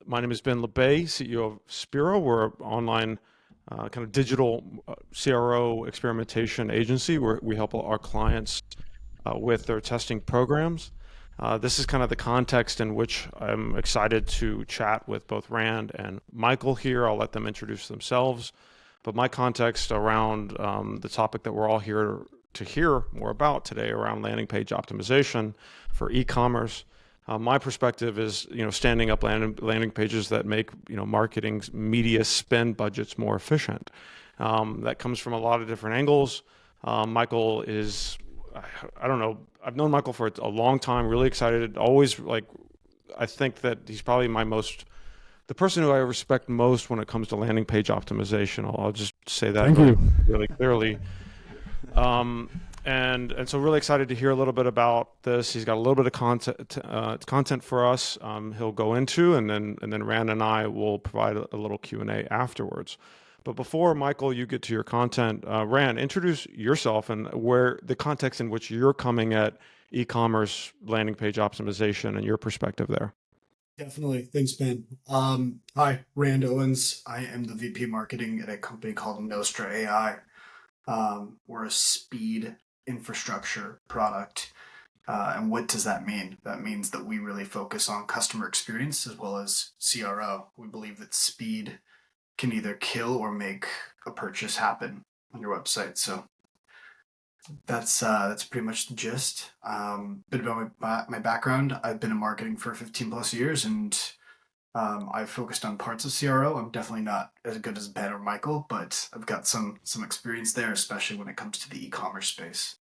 My name is Ben Labay, CEO of Speero. We're an online kind of digital CRO experimentation agency where we help our clients with their testing programs. This is kind of the context in which I'm excited to chat with both Rand and Michael here. I'll let them introduce themselves. But my context around the topic that we're all here to hear more about today around landing page optimization for e-commerce. My perspective is, standing up landing pages that make, marketing media spend budgets more efficient. That comes from a lot of different angles. Michael is, I don't know, I've known Michael for a long time, really excited, always I think that he's probably the person who I respect most when it comes to landing page optimization. I'll just say that really clearly. And so really excited to hear a little bit about this. He's got a little bit of content for us. He'll go into, and then Rand and I will provide a little Q&A afterwards. But before, Michael, you get to your content, Rand, introduce yourself and where the context in which you're coming at e-commerce landing page optimization and your perspective there. Definitely. Thanks, Ben. Hi, Rand Owens. I am the VP Marketing at a company called Nostra AI. We're a speed infrastructure product. And what does that mean? That means that we really focus on customer experience as well as CRO. We believe that speed can either kill or make a purchase happen on your website. So that's pretty much the gist. Bit about my background. I've been in marketing for 15 plus years, and I've focused on parts of CRO. I'm definitely not as good as Ben or Michael, but I've got some experience there, especially when it comes to the e-commerce space.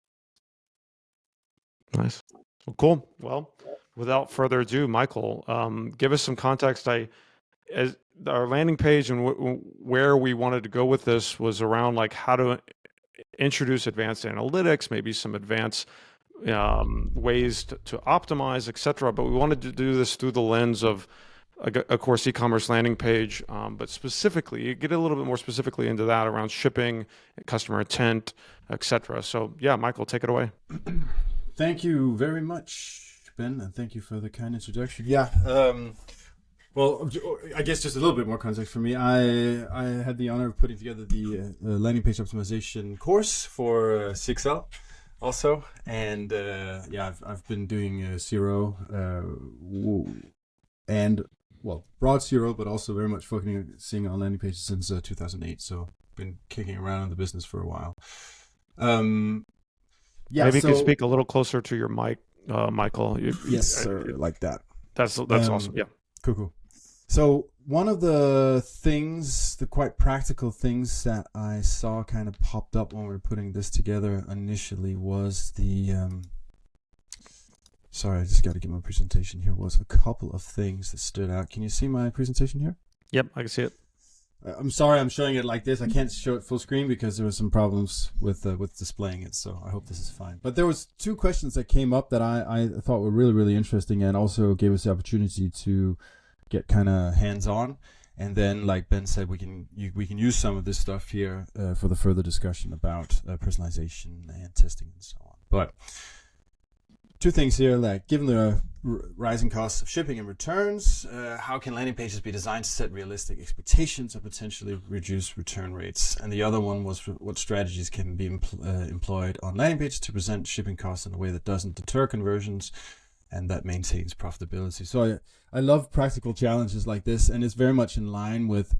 Nice. Well, cool. Well, without further ado, Michael, give us some context. As our landing page and where we wanted to go with this was around how to introduce advanced analytics, maybe some advanced ways to optimize, etc. But we wanted to do this through the lens of course, e-commerce landing page, but specifically, get a little bit more specifically into that around shipping, customer intent, etc. So yeah, Michael, take it away. Thank you very much, Ben, and thank you for the kind introduction. Yeah, well, I guess just a little bit more context for me. I had the honor of putting together the landing page optimization course for CXL also, and yeah, I've been doing CRO and broad CRO, but also very much focusing on landing pages since 2008. So been kicking around in the business for a while. Yeah, maybe you can speak a little closer to your mic, Michael. Yes, sir, like that. That's awesome. Yeah. Cool. So one of the things, the quite practical things that I saw kind of popped up when we were putting this together initially was the sorry, I just got to get my presentation here. Was a couple of things that stood out. Can you see my presentation here? Yep, I can see it. I'm sorry, I'm showing it like this. I can't show it full screen because there was some problems with displaying it. So I hope this is fine. But there was two questions that came up that I thought were really, really interesting, and also gave us the opportunity to get kind of hands-on. And then, like Ben said, we can use some of this stuff here for the further discussion about personalization and testing and so on. But two things here, given the rising costs of shipping and returns, how can landing pages be designed to set realistic expectations and potentially reduce return rates? And the other one was what strategies can be employed on landing pages to present shipping costs in a way that doesn't deter conversions and that maintains profitability. So I love practical challenges like this, and it's very much in line with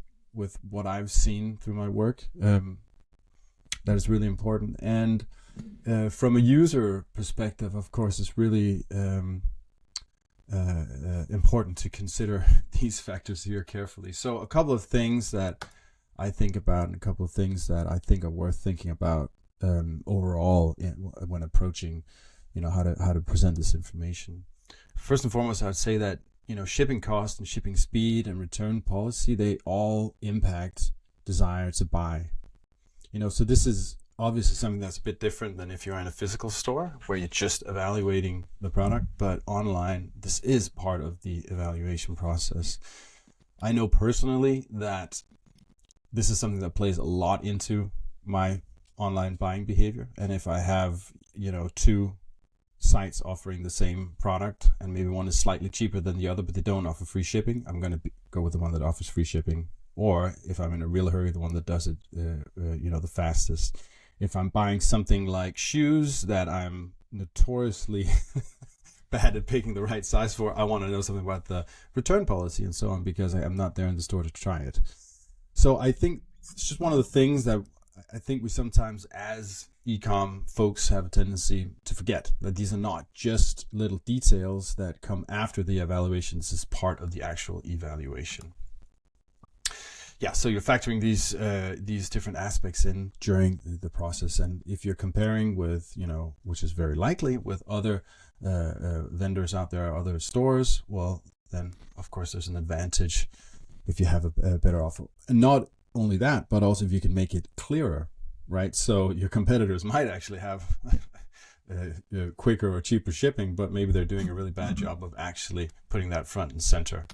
what I've seen through my work. That is really important. And from a user perspective, of course, it's really important to consider these factors here carefully. So a couple of things that I think about and a couple of things that I think are worth thinking about overall when approaching, how to present this information. First and foremost, I would say that, shipping cost and shipping speed and return policy, they all impact desire to buy. So this is obviously something that's a bit different than if you're in a physical store where you're just evaluating the product, but online, this is part of the evaluation process. I know personally that this is something that plays a lot into my online buying behavior. And if I have, two sites offering the same product, and maybe one is slightly cheaper than the other, but they don't offer free shipping, I'm going to go with the one that offers free shipping. Or if I'm in a real hurry, the one that does it, the fastest. If I'm buying something like shoes that I'm notoriously bad at picking the right size for, I want to know something about the return policy and so on, because I am not there in the store to try it. So I think it's just one of the things that I think we sometimes, as eComm folks, have a tendency to forget, that these are not just little details that come after the evaluation. This is part of the actual evaluation. Yeah, so you're factoring these different aspects in during the process, and if you're comparing with, which is very likely, with other vendors out there, other stores, well, then of course there's an advantage if you have a better offer. And not only that, but also if you can make it clearer, right? So your competitors might actually have quicker or cheaper shipping, but maybe they're doing a really bad job of actually putting that front and center.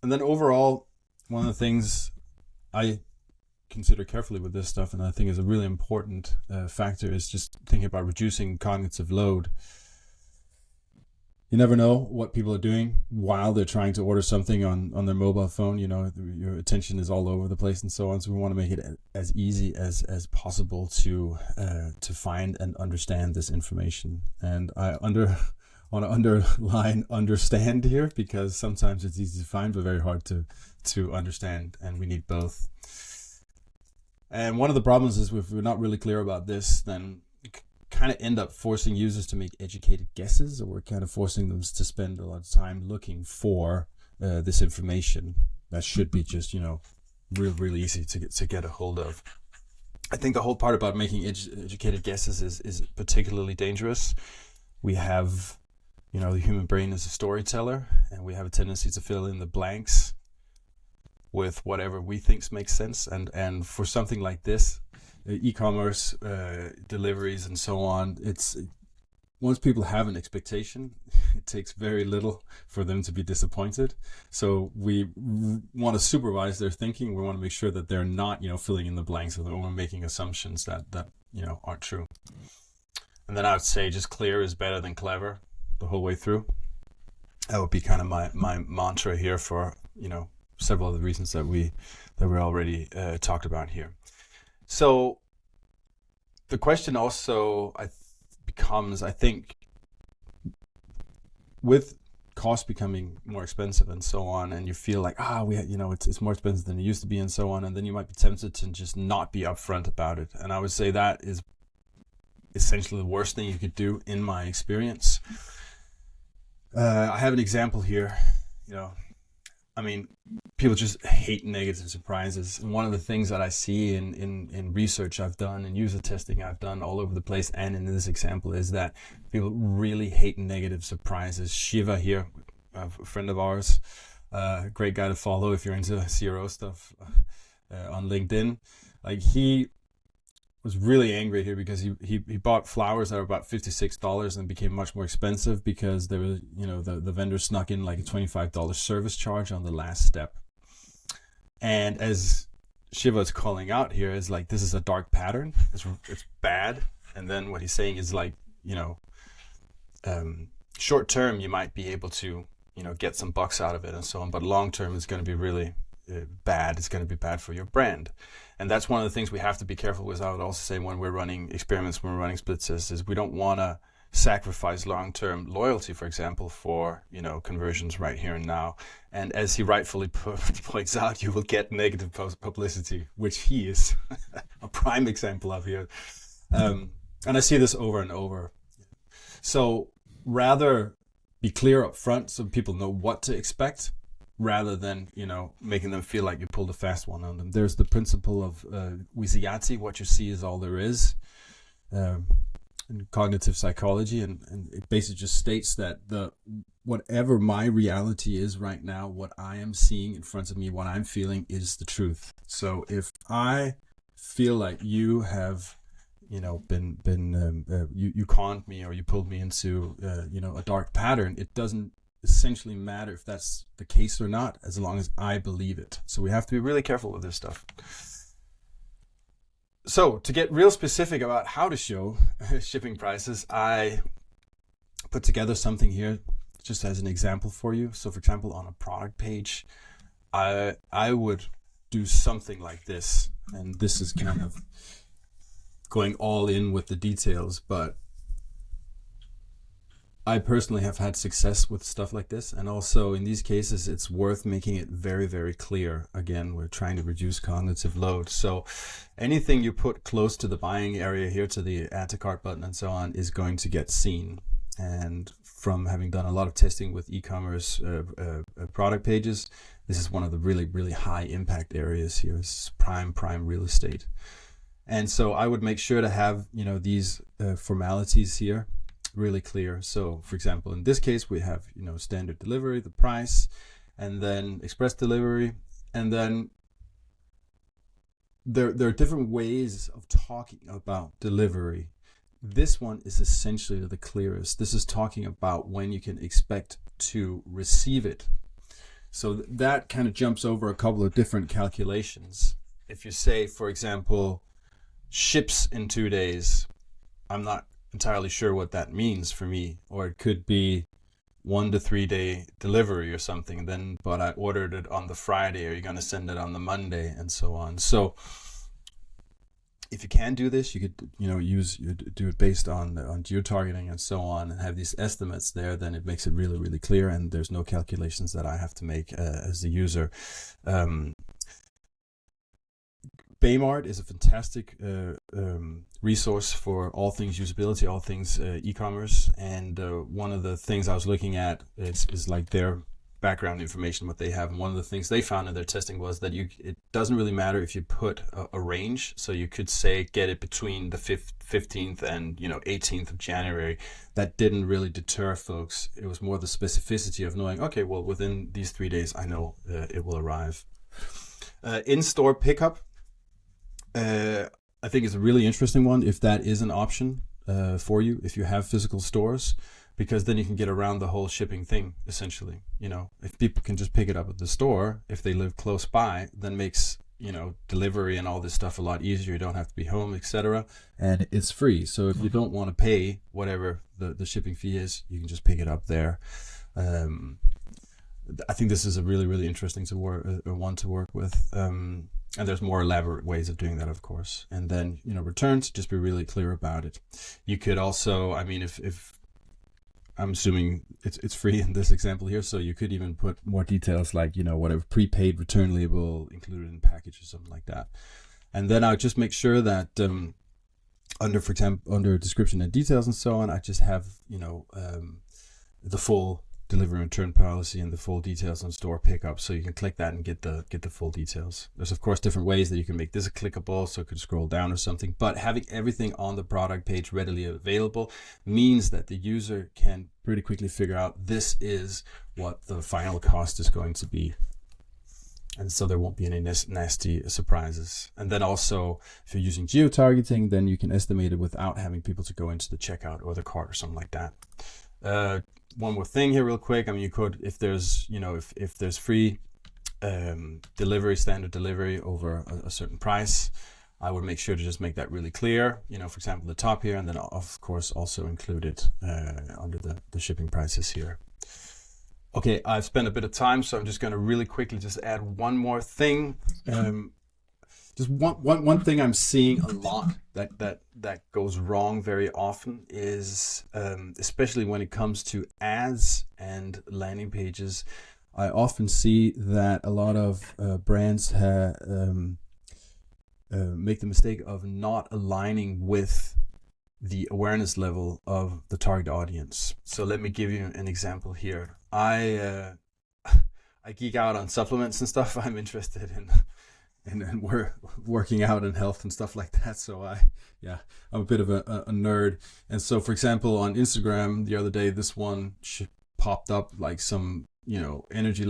And then overall, one of the things I consider carefully with this stuff, and I think is a really important factor, is just thinking about reducing cognitive load. You never know what people are doing while they're trying to order something on their mobile phone. Your attention is all over the place and so on. So we want to make it as easy as possible to find and understand this information. And I want to underline understand here, because sometimes it's easy to find but very hard to understand, and we need both. And one of the problems is, if we're not really clear about this, then we kind of end up forcing users to make educated guesses, or we're kind of forcing them to spend a lot of time looking for this information that should be just really easy to get a hold of. I think the whole part about making educated guesses is particularly dangerous. We have the human brain is a storyteller, and we have a tendency to fill in the blanks with whatever we think makes sense. And for something like this, e-commerce, deliveries and so on, once people have an expectation, it takes very little for them to be disappointed. So we want to supervise their thinking. We want to make sure that they're not, filling in the blanks, or that we're making assumptions that aren't true. And then I would say just clear is better than clever the whole way through. That would be kind of my mantra here, for several of the reasons that we already talked about here. So the question also becomes, I think, with cost becoming more expensive and so on, and you feel like it's more expensive than it used to be and so on, and then you might be tempted to just not be upfront about it. And I would say that is essentially the worst thing you could do, in my experience. I have an example here. People just hate negative surprises. And one of the things that I see in research I've done, and user testing I've done all over the place, and in this example, is that people really hate negative surprises. Shiva here, a friend of ours, great guy to follow if you're into Speero stuff on LinkedIn. Like, he was really angry here because he bought flowers that were about $56 and became much more expensive because there was, the vendor snuck in like a $25 service charge on the last step. And as Shiva is calling out here, is like, this is a dark pattern. It's bad. And then what he's saying is like, short term you might be able to get some bucks out of it and so on, but long term it's going to be really bad. It's going to be bad for your brand. And that's one of the things we have to be careful with. I would also say, when we're running experiments, when we're running split tests, is we don't want to sacrifice long-term loyalty, for example, for conversions right here and now. And as he rightfully points out, you will get negative publicity, which he is a prime example of here. And I see this over and over. So rather be clear up front so people know what to expect, rather than making them feel like you pulled a fast one on them. There's the principle of Wysiati, what you see is all there is, in cognitive psychology, and it basically just states that whatever my reality is right now, what I am seeing in front of me, what I'm feeling, is the truth. So if I feel like you have you conned me, or you pulled me into a dark pattern, it doesn't essentially matter if that's the case or not, as long as I believe it. So we have to be really careful with this stuff. So to get real specific about how to show shipping prices, I put together something here just as an example for you. So for example, on a product page, I would do something like this, and this is kind of going all in with the details, but I personally have had success with stuff like this. And also in these cases, it's worth making it very, very clear. Again, we're trying to reduce cognitive load. So anything you put close to the buying area here, to the add to cart button and so on, is going to get seen. And from having done a lot of testing with e-commerce product pages, this is one of the really, really high impact areas here. It's prime real estate. And so I would make sure to have, these formalities here really clear. So for example, in this case, we have, standard delivery, the price, and then express delivery. And then there are different ways of talking about delivery. This one is essentially the clearest. This is talking about when you can expect to receive it. So that kind of jumps over a couple of different calculations. If you say, for example, ships in 2 days, I'm not entirely sure what that means for me, or it could be 1 to 3 day delivery or something. Then, but I ordered it on the Friday. Are you going to send it on the Monday, and so on? So if you can do this, you could do it based on geo-targeting and so on, and have these estimates there. Then it makes it really, really clear, and there's no calculations that I have to make as the user. Baymart is a fantastic resource for all things usability, all things e-commerce. And one of the things I was looking at is like their background information, what they have. And one of the things they found in their testing was that it doesn't really matter if you put a range. So you could say, get it between the 15th and 18th of January. That didn't really deter folks. It was more the specificity of knowing, okay, well, within these 3 days, I know it will arrive. In-store pickup, I think is a really interesting one, if that is an option for you, if you have physical stores, because then you can get around the whole shipping thing, essentially. If people can just pick it up at the store, if they live close by, then makes delivery and all this stuff a lot easier. You don't have to be home, etc. And it's free. So if you don't want to pay whatever the shipping fee is, you can just pick it up there. I think this is a really, really interesting one to work with. And there's more elaborate ways of doing that, of course. And then, returns, just be really clear about it. You could also, if I'm assuming it's free in this example here, so you could even put more details like, whatever prepaid return label included in package or something like that. And then I would just make sure that for example, under description and details and so on, I just have, the full delivery and return policy and the full details on store pickup, so you can click that and get the full details. There's of course different ways that you can make this clickable, so it could scroll down or something, but having everything on the product page readily available means that the user can pretty quickly figure out this is what the final cost is going to be, and so there won't be any nasty surprises. And then also, if you're using geo-targeting, then you can estimate it without having people to go into the checkout or the cart or something like that. One more thing here real quick. You could, if there's, if there's free delivery, standard delivery over a certain price, I would make sure to just make that really clear, for example, the top here, and then of course also include it under the shipping prices here. Okay, I've spent a bit of time, so I'm just going to really quickly just add one more thing. Just one thing I'm seeing a lot that goes wrong very often is, especially when it comes to ads and landing pages, I often see that a lot of brands make the mistake of not aligning with the awareness level of the target audience. So let me give you an example here. I geek out on supplements and stuff. I'm interested in and we're working out and health and stuff like that. So I'm a bit of a nerd. And so, for example, on Instagram the other day, this one popped up like some, energy,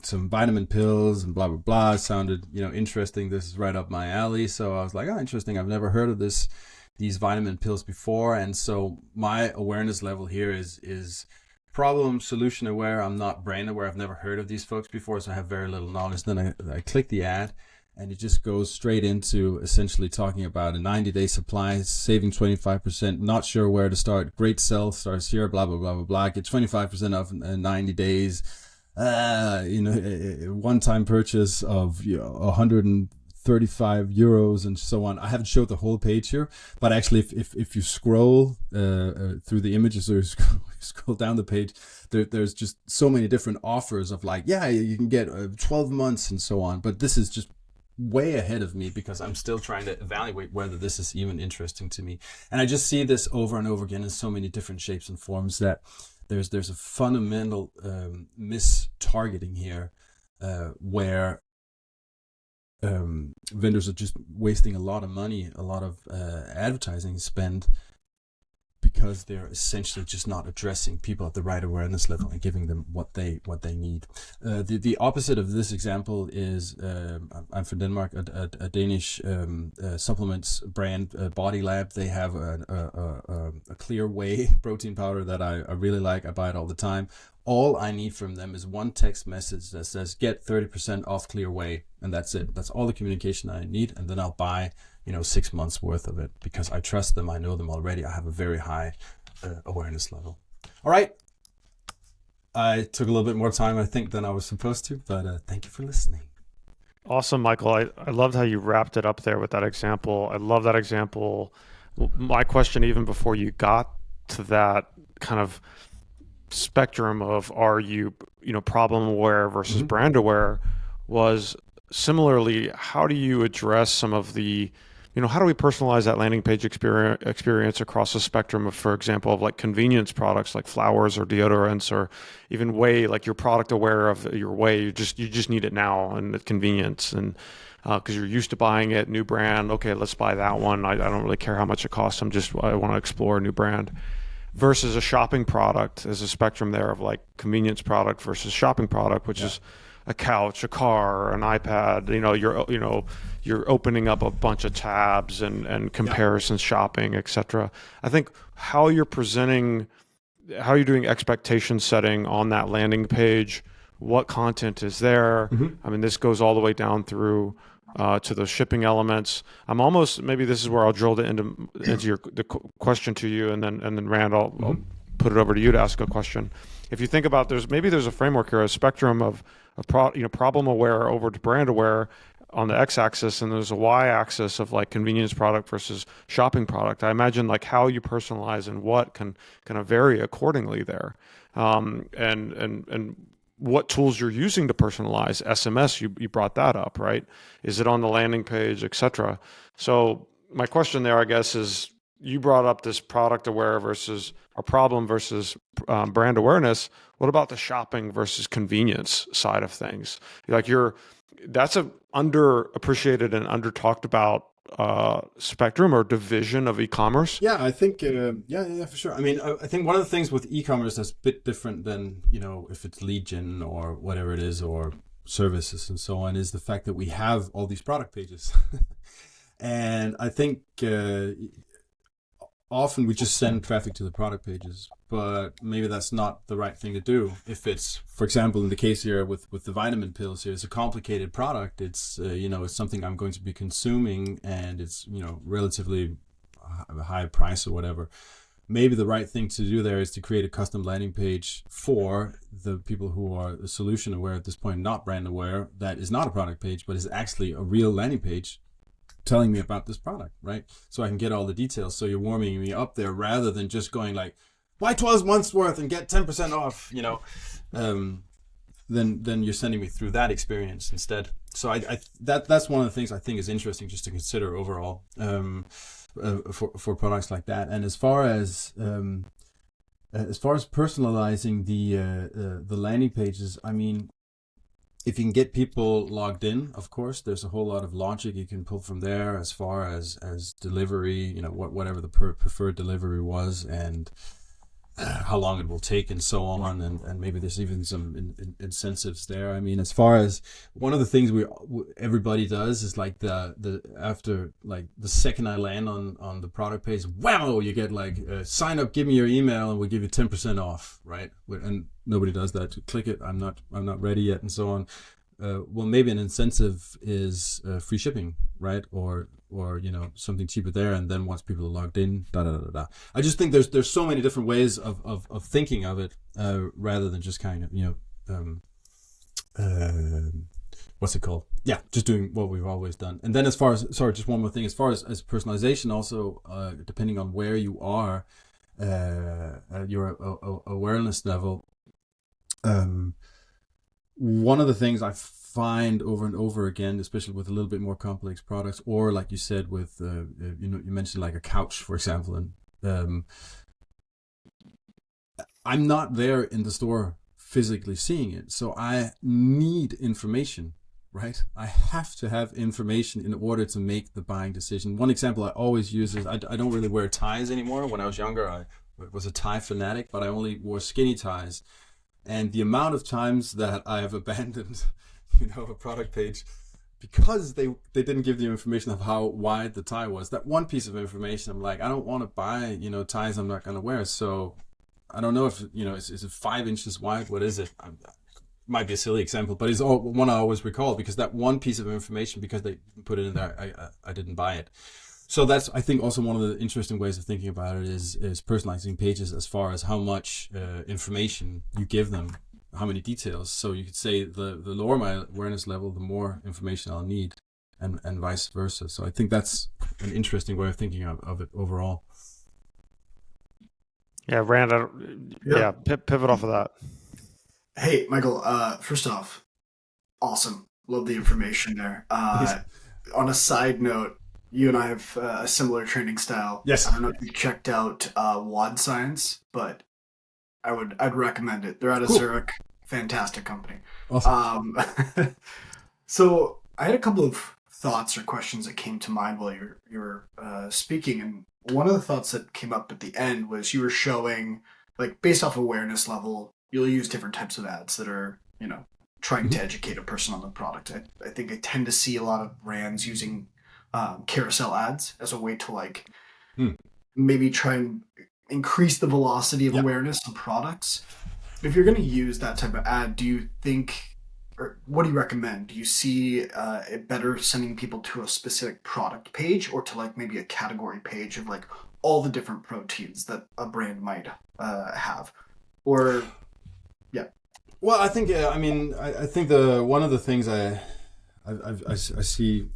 some vitamin pills and blah, blah, blah. It sounded, interesting. This is right up my alley. So I was like, interesting. I've never heard of these vitamin pills before. And so my awareness level here is problem solution aware. I'm not brand aware. I've never heard of these folks before, so I have very little knowledge. Then I click the ad, and it just goes straight into essentially talking about a 90-day supply, saving 25%, not sure where to start, great sell, starts here, blah, blah, blah, blah, blah, get 25% off in 90 days, one-time purchase of 135 euros and so on. I haven't showed the whole page here, but actually if you scroll through the images, or you scroll down the page, there's just so many different offers of like, yeah, you can get 12 months and so on. But this is just way ahead of me because I'm still trying to evaluate whether this is even interesting to me. And I just see this over and over again in so many different shapes and forms that there's a fundamental mistargeting here where vendors are just wasting a lot of money, a lot of advertising spend, because they're essentially just not addressing people at the right awareness level and giving them what they need. The opposite of this example is I'm from Denmark, a Danish supplements brand, Body Lab. They have a clear whey protein powder that I really like. I buy it all the time. All I need from them is one text message that says get 30% off clear whey, and that's it. That's all the communication I need, and then I'll buy 6 months worth of it because I trust them. I know them already. I have a very high awareness level. All right. I took a little bit more time, I think, than I was supposed to, but thank you for listening. Awesome, Michael. I loved how you wrapped it up there with that example. I love that example. My question, even before you got to that kind of spectrum of are you problem aware versus brand aware, was similarly, how do you address some of the how do we personalize that landing page experience across a spectrum of, for example, of like convenience products like flowers or deodorants, or even whey, like you're product aware of your whey, you just need it now and the convenience, and because you're used to buying it, new brand, okay, let's buy that one. I don't really care how much it costs. I want to explore a new brand. Versus a shopping product, there's a spectrum there of like convenience product versus shopping product, which is a couch, a car, an iPad. You're opening up a bunch of tabs and comparisons, shopping, etc. I think how you're doing expectation setting on that landing page, what content is there. I mean, this goes all the way down through to the shipping elements. I'm almost, maybe this is where I'll drill into the question to you, and then Rand, I'll put it over to you to ask a question. If you think about, there's a framework here, a spectrum of problem aware over to brand aware on the x-axis, and there's a y-axis of like convenience product versus shopping product. I imagine like how you personalize and what can kind of vary accordingly there, and what tools you're using to personalize. SMS, you brought that up, right? Is it on the landing page, etc.? So my question there, I guess, is you brought up this product aware versus a problem versus brand awareness. What about the shopping versus convenience side of things? Like that's a underappreciated and under talked about spectrum or division of e-commerce. Yeah, I think, for sure. I mean, I think one of the things with e-commerce that's a bit different than, if it's lead gen or whatever it is, or services and so on, is the fact that we have all these product pages. And I think often we just send traffic to the product pages, but maybe that's not the right thing to do. If it's, for example, in the case here with the vitamin pills here, it's a complicated product. It's, it's something I'm going to be consuming, and it's, relatively a high price or whatever. Maybe the right thing to do there is to create a custom landing page for the people who are solution aware at this point, not brand aware, that is not a product page, but is actually a real landing page telling me about this product, right? So I can get all the details. So you're warming me up there rather than just going like, buy 12 months worth and get 10% off, then you're sending me through that experience instead. So that's one of the things I think is interesting just to consider overall for products like that. And as far as personalizing the landing pages, I mean, if you can get people logged in, of course, there's a whole lot of logic you can pull from there as far as delivery, whatever the preferred delivery was, and how long it will take and so on, and maybe there's even some incentives there. I mean, as far as one of the things everybody does is like the after like the second I land on the product page, wow, you get like sign up, give me your email, and we'll give you 10% off, right? And nobody does that. Click it. I'm not ready yet, and so on. well, maybe an incentive is free shipping, right? Or something cheaper there, and then once people are logged in, da da da da. I just think there's so many different ways of thinking of it, rather than just kind of what's it called? Yeah, just doing what we've always done. And then as far as, sorry, just one more thing, as far as personalization, also depending on where you are, your awareness level. One of the things I find over and over again, especially with a little bit more complex products, or like you said with, you mentioned like a couch, for example, and I'm not there in the store physically seeing it, so I need information, right? I have to have information in order to make the buying decision. One example I always use is I don't really wear ties anymore. When I was younger, I was a tie fanatic, but I only wore skinny ties. And the amount of times that I have abandoned, a product page because they didn't give the information of how wide the tie was. That one piece of information, I'm like, I don't want to buy, ties I'm not going to wear. So I don't know if, is it 5 inches wide? What is it? Might be a silly example, but it's one I always recall because that one piece of information, because they put it in there, I didn't buy it. So that's, I think, also one of the interesting ways of thinking about it is personalizing pages as far as how much information you give them, how many details. So you could say the lower my awareness level, the more information I'll need, and vice versa. So I think that's an interesting way of thinking of it overall. Yeah, Rand, pivot off of that. Hey, Michael, first off, awesome. Love the information there. On a side note, you and I have a similar training style. Yes. I don't know if you checked out WAD Science, but I'd recommend it. They're out of Zurich. Fantastic company. Awesome. So I had a couple of thoughts or questions that came to mind while you were speaking, and one of the thoughts that came up at the end was you were showing, like, based off awareness level, you'll use different types of ads that are, trying to educate a person on the product. I think I tend to see a lot of brands using carousel ads as a way to maybe try and increase the velocity of awareness of products. If you're going to use that type of ad, do you think, or what do you recommend? Do you see it better sending people to a specific product page, or to maybe a category page of all the different proteins that a brand might have? Or well, I think I think one of the things I see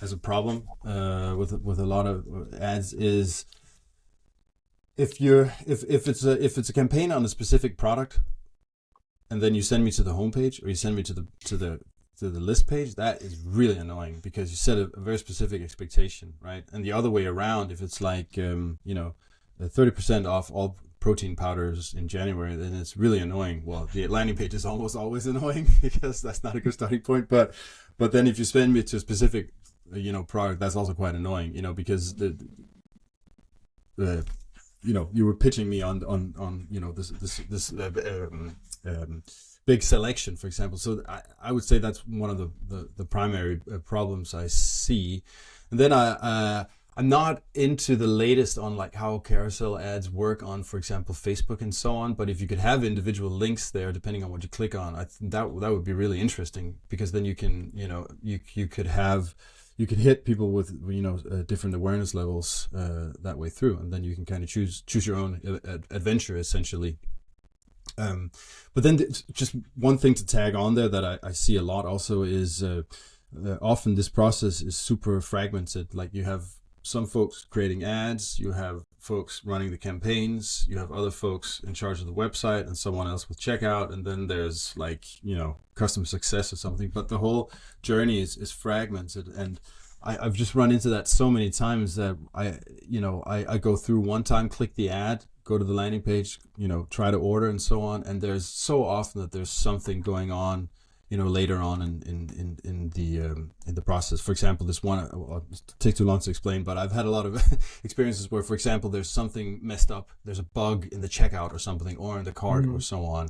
as a problem with a lot of ads is if it's a campaign on a specific product, and then you send me to the homepage or you send me to the list page, that is really annoying because you set a very specific expectation, right? And the other way around, if it's 30% off all protein powders in January, then it's really annoying. Well, the landing page is almost always annoying because that's not a good starting point. But then if you send me to a specific product, that's also quite annoying, because you were pitching me on this big selection, for example. So I would say that's one of the primary problems I see. And then I'm not into the latest on how carousel ads work on, for example, Facebook and so on. But if you could have individual links there, depending on what you click on, I think that would be really interesting, because then you can, you could hit people with, different awareness levels that way through, and then you can kind of choose your own adventure essentially. But then just one thing to tag on there that I see a lot also is often this process is super fragmented. Like you have some folks creating ads, you have folks running the campaigns, you have other folks in charge of the website, and someone else with checkout, and then there's customer success or something. But the whole journey is fragmented, and I've just run into that so many times that I go through one time, click the ad, go to the landing page, try to order and so on, and there's so often that there's something going on later on in the process. For example, this one, it'll take too long to explain, but I've had a lot of experiences where, for example, there's something messed up, there's a bug in the checkout or something, or in the cart or so on.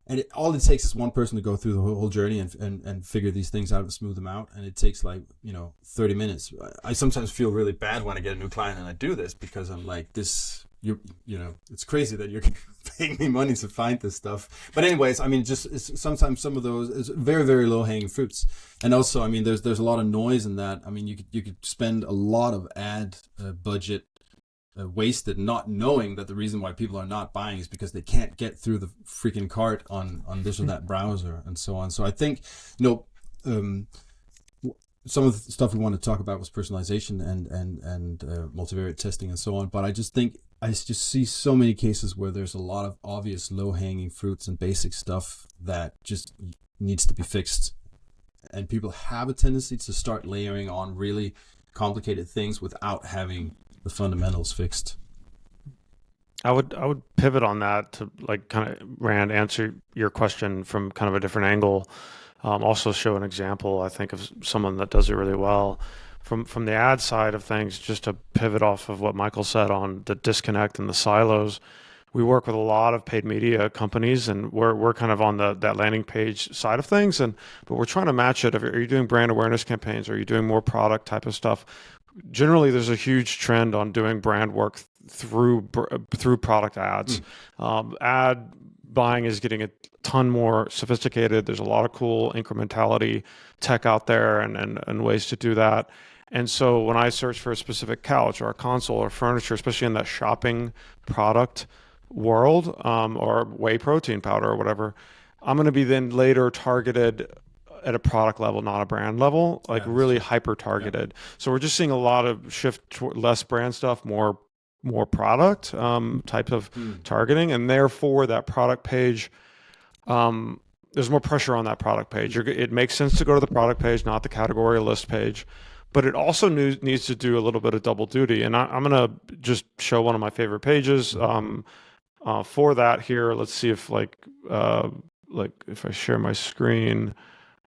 And all it takes is one person to go through the whole journey and figure these things out and smooth them out. And it takes 30 minutes. I sometimes feel really bad when I get a new client and I do this, because I'm like, this you know, it's crazy that you're paying me money to find this stuff. But anyways, I mean, sometimes some of those is very, very low hanging fruits. And also, I mean, there's a lot of noise in that. I mean, you could spend a lot of ad budget wasted not knowing that the reason why people are not buying is because they can't get through the freaking cart on this or that browser and so on. So I think, you know, some of the stuff we want to talk about was personalization and multivariate testing and so on. But I just think I just see so many cases where there's a lot of obvious low-hanging fruits and basic stuff that just needs to be fixed. And people have a tendency to start layering on really complicated things without having the fundamentals fixed. I would pivot on that to like kind of Rand answer your question from kind of a different angle. Also show an example, I think, of someone that does it really well. From the ad side of things, just to pivot off of what Michael said on the disconnect and the silos, we work with a lot of paid media companies, and we're kind of on that landing page side of things, but we're trying to match it. Are you doing brand awareness campaigns? Are you doing more product type of stuff? Generally, there's a huge trend on doing brand work through product ads. Ad buying is getting a ton more sophisticated. There's a lot of cool incrementality tech out there and ways to do that. And so when I search for a specific couch or a console or furniture, especially in that shopping product world, or whey protein powder or whatever, I'm going to be then later targeted at a product level, not a brand level, like really hyper targeted. Yeah. So we're just seeing a lot of shift toward less brand stuff, more product type of targeting, and therefore that product page, there's more pressure on that product page. It makes sense to go to the product page, not the category list page, but it also needs to do a little bit of double duty. And I'm going to just show one of my favorite pages for that here. Let's see if like if I share my screen,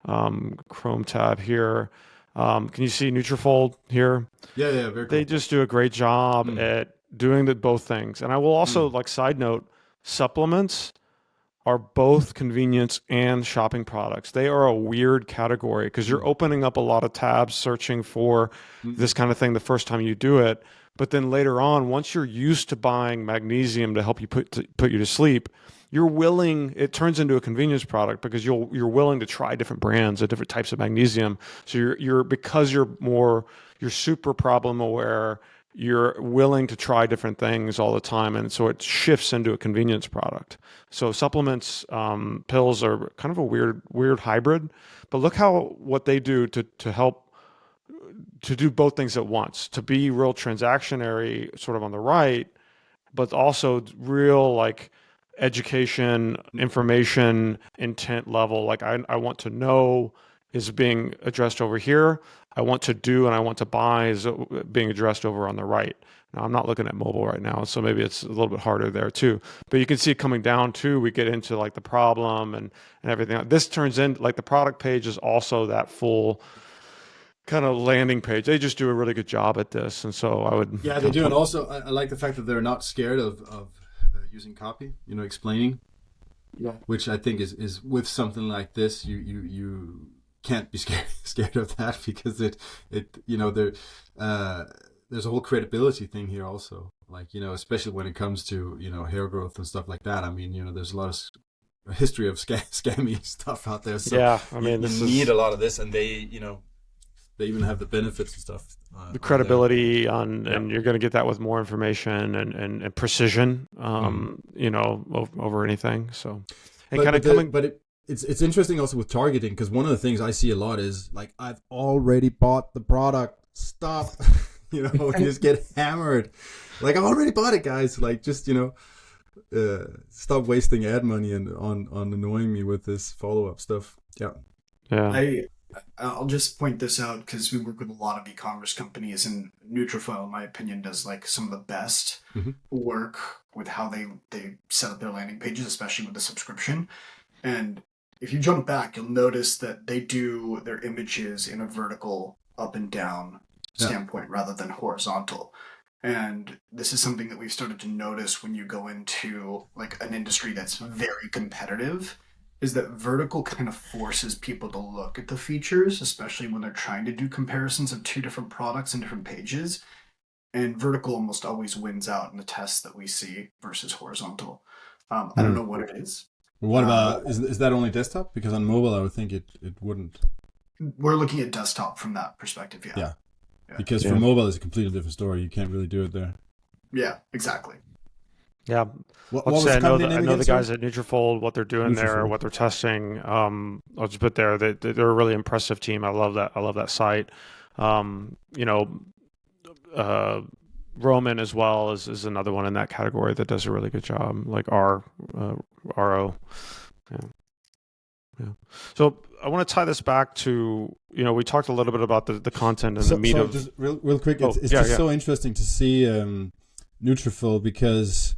Chrome tab here. Can you see Nutrafol here? Yeah, very cool. They just do a great job at doing both things. And I will also, like, side note, supplements are both convenience and shopping products. They are a weird category because you're opening up a lot of tabs searching for this kind of thing the first time you do it. But then later on, once you're used to buying magnesium to help you put you to sleep, it turns into a convenience product because you're willing to try different brands of different types of magnesium. So you're super problem aware, you're willing to try different things all the time, and so it shifts into a convenience product. So supplements, pills are kind of a weird hybrid, but look what they do to help to do both things at once, to be real transactionary sort of on the right, but also real like education, information, intent level. Like I want to know is being addressed over here. I want to do and I want to buy is being addressed over on the right. Now, I'm not looking at mobile right now, so maybe it's a little bit harder there too. But you can see it coming down too. We get into like the problem and everything. This turns in like the product page is also that full kind of landing page. They just do a really good job at this, and so I would. Yeah, they do, and also I like the fact that they're not scared of using copy. You know, explaining. Yeah. Which I think is with something like this, you can't be scared of that because it you know there's a whole credibility thing here also, like, you know, especially when it comes to, you know, hair growth and stuff like that. I mean, you know, there's a lot of history of scammy stuff out there. So yeah, I mean, you need a lot of this, and they, you know, they even have the benefits and stuff. The credibility and you're going to get that with more information and precision, you know, over anything. So, and it's interesting also with targeting, because one of the things I see a lot is like, I've already bought the product. Stop. You know, you just get hammered. Like, I've already bought it, guys. Like, just, you know, stop wasting ad money and on annoying me with this follow-up stuff. Yeah. I'll just point this out because we work with a lot of e-commerce companies, and Nutrafol, in my opinion, does like some of the best work with how they set up their landing pages, especially with the subscription. And if you jump back, you'll notice that they do their images in a vertical up and down standpoint rather than horizontal. And this is something that we've started to notice when you go into like an industry that's very competitive, is that vertical kind of forces people to look at the features, especially when they're trying to do comparisons of two different products and different pages. and vertical almost always wins out in the tests that we see versus horizontal. I don't know what it is. What about, is that only desktop? Because on mobile, I would think it wouldn't. We're looking at desktop from that perspective, yeah. Because for mobile, it's a completely different story. You can't really do it there. Yeah, exactly. Yeah. What was the I know company name the again, guys at Nutrafold, what they're doing there, Nutrafold. what they're testing. I'll just put there that they're a really impressive team. I love that site. You know, Roman as well is another one in that category that does a really good job, like RO. Yeah. So I want to tie this back to, we talked a little bit about the content and the meat of... Just real quick, it's just so interesting to see Nutrafol, because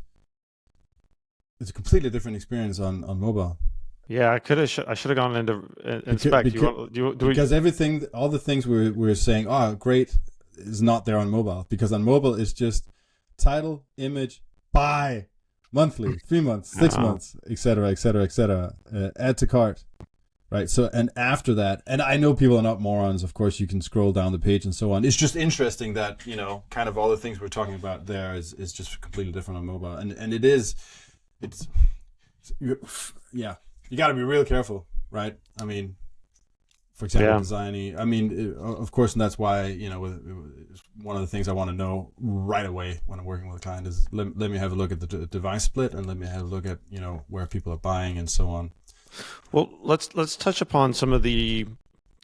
it's a completely different experience on mobile. Yeah, I should have gone into inspect. Because everything, all the things we're saying, great, is not there on mobile. Because on mobile, it's just title, image, buy, monthly, 3 months, 6 months, etc., etc., etc. Add to cart, right? So, and after that, and I know people are not morons. Of course, you can scroll down the page and so on. It's just interesting that kind of all the things we're talking about there is just completely different on mobile, and you got to be real careful, right? I mean, for example, designing. I mean, of course, and that's why one of the things I want to know right away when I'm working with a client is let me have a look at the device split, and let me have a look at where people are buying and so on. Well, let's touch upon some of the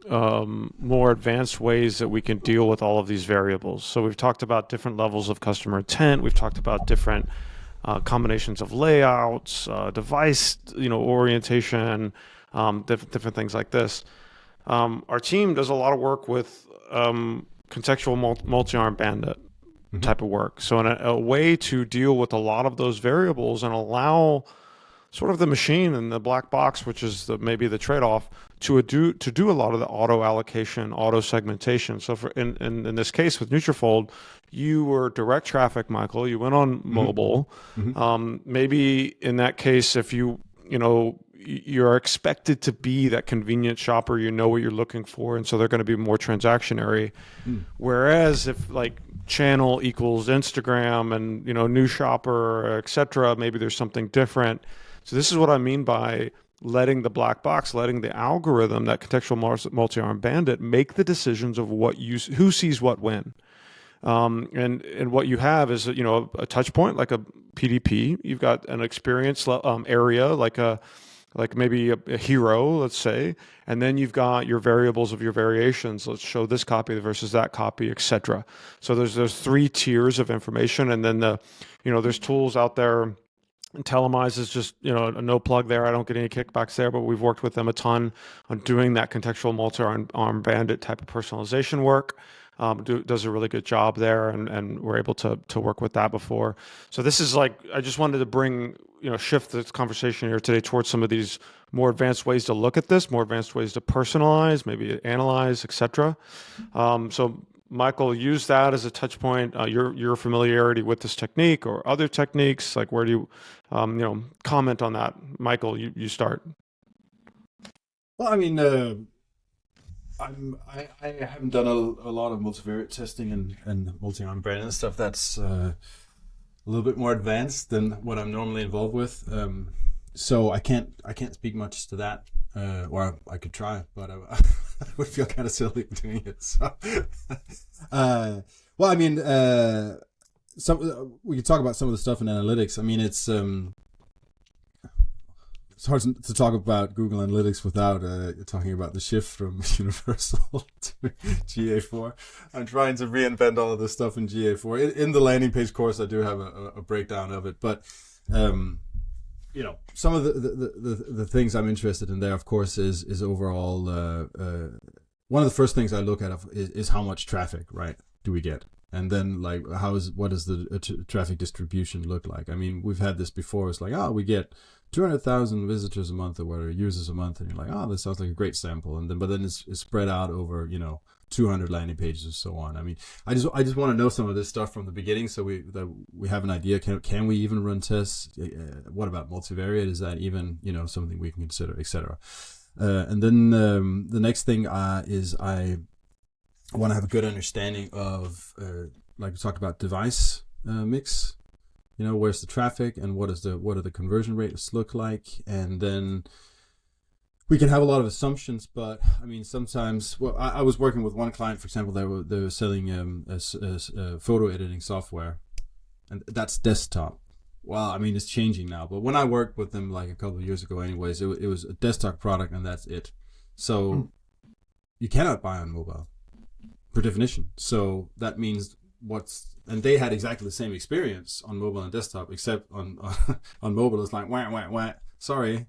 more advanced ways that we can deal with all of these variables. So we've talked about different levels of customer intent. We've talked about different combinations of layouts, device, orientation, different things like this. Our team does a lot of work with contextual multi-arm bandit type of work. So in a way to deal with a lot of those variables and allow sort of the machine and the black box, which is maybe the trade-off, to do a lot of the auto allocation, auto segmentation. So in this case with Nutrafold, you were direct traffic, Michael. You went on mobile. Maybe in that case, if you're expected to be that convenient shopper, what you're looking for, and so they're going to be more transactionary. Whereas if like channel equals Instagram and new shopper, etc., maybe there's something different. So this is what I mean by letting the black box, letting the algorithm, that contextual multi-arm bandit, make the decisions of who sees what when. And what you have is a touch point like a PDP. You've got an experience area like maybe a hero, let's say, and then you've got your variables of your variations. Let's show this copy versus that copy, etc. So there's 3 tiers of information, and then there's tools out there. And Telemize is just a no plug there. I don't get any kickbacks there, but we've worked with them a ton on doing that contextual multi-arm bandit type of personalization work. Does a really good job there, and we're able to work with that before. So this is like, I just wanted to bring, shift this conversation here today towards some of these more advanced ways to look at this, more advanced ways to personalize, maybe analyze, etc. So Michael, use that as a touch point. Your familiarity with this technique or other techniques, like where do you, comment on that? Michael, you start. Well, I mean, I haven't done a lot of multivariate testing and multi-arm brand and stuff. That's a little bit more advanced than what I'm normally involved with. So I can't speak much to that. Or I could try, but I would feel kind of silly doing it. So, well, I mean, we could talk about some of the stuff in analytics. I mean, it's hard to talk about Google Analytics without talking about the shift from Universal to GA4. I'm trying to reinvent all of this stuff in GA4. In the landing page course, I do have a breakdown of it, but some of the things I'm interested in there, of course, is overall. One of the first things I look at is how much traffic, right, do we get, and then like what does the traffic distribution look like? I mean, we've had this before. It's like, we get 200,000 visitors a month or whatever, users a month, and you're like, this sounds like a great sample, but then it's spread out over 200 landing pages and so on. I mean, I just want to know some of this stuff from the beginning, so we have an idea. Can we even run tests? What about multivariate? Is that even something we can consider, etc. And then the next thing is I want to have a good understanding of like we talked about device mix. Where's the traffic and what are the conversion rates look like, and then we can have a lot of assumptions. But I mean, sometimes, well, I was working with one client, for example, they were selling a photo editing software, and that's desktop. Well, I mean, it's changing now, but when I worked with them like a couple of years ago, anyways, it was a desktop product, and that's it. So you cannot buy on mobile, per definition. So that means and they had exactly the same experience on mobile and desktop, except on mobile it's like wah wah wah. Sorry,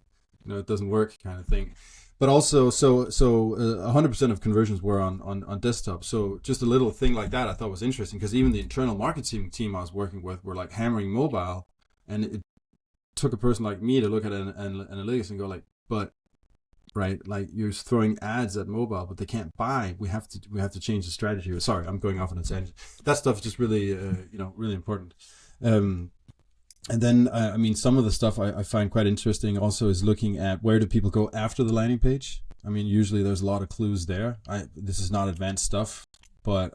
it doesn't work, kind of thing. But also, so 100% of conversions were on desktop. So just a little thing like that I thought was interesting, because even the internal marketing team I was working with were like hammering mobile, and it took a person like me to look at an analytics and go like, but right, like you're throwing ads at mobile, but they can't buy. We have to change the strategy. Sorry, I'm going off on a tangent. That stuff is just really really important. And then I mean, some of the stuff I find quite interesting also is looking at where do people go after the landing page. I mean, usually there's a lot of clues there. This is not advanced stuff, but